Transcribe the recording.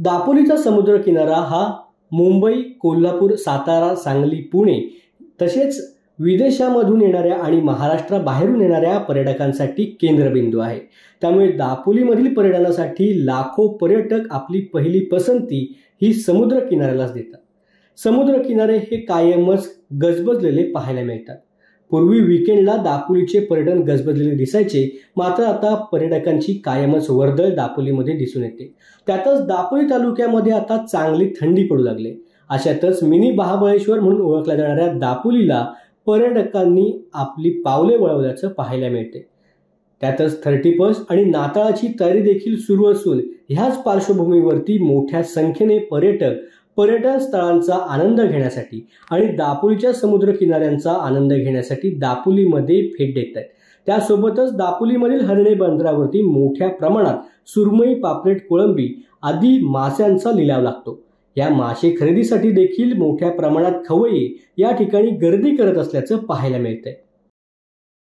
दापोलीचा समुद्र किनारा हा मुंबई, कोल्हापूर, सातारा, सांगली, पुणे तसेच विदेशामधून येणाऱ्या आणि महाराष्ट्राबाहेरून येणाऱ्या पर्यटकांसाठी केंद्रबिंदू आहे। त्यामुळे दापोलीमधील पर्यटनासाठी लाखो पर्यटक आपली पहिली पसंती ही समुद्र किनाऱ्यालाच देतात। समुद्र किनारे हे कायमच गजबजलेले पाहायला मिळतात। पूर्वी वीकेंडला दापोलीचे पर्यटन गजबजलेले दिसायचे, मात्र आता पर्यटकांची कायमच वर्दळ दापोलीमध्ये दिसून येते। त्यातच दापोली तालुक्यामध्ये आता चांगली थंडी पडू लागली। अशातच मिनी महाबळेश्वर म्हणून ओळखल्या जाणाऱ्या दापोलीला पर्यटकांनी आपली पावले वळवल्याचं पाहायला मिळते। त्यातच 31 आणि नाताळाची तयारी देखील सुरू असून ह्याच पार्श्वभूमीवरती मोठ्या संख्येने पर्यटक पर्यटन स्थळांचा आनंद घेण्यासाठी आणि दापोलीच्या समुद्र किनाऱ्यांचा आनंद घेण्यासाठी दापोलीमध्ये भेट देत आहेत। त्यासोबतच दापोलीमधील हर्णे बंदरावरती मोठ्या प्रमाणात सुरमई, पापलेट, कोळंबी आदी माशांचा लिलाव लागतो। या मासे खरेदीसाठी देखील मोठ्या प्रमाणात खवय्ये या ठिकाणी गर्दी करत असल्याचं पाहायला मिळतंय।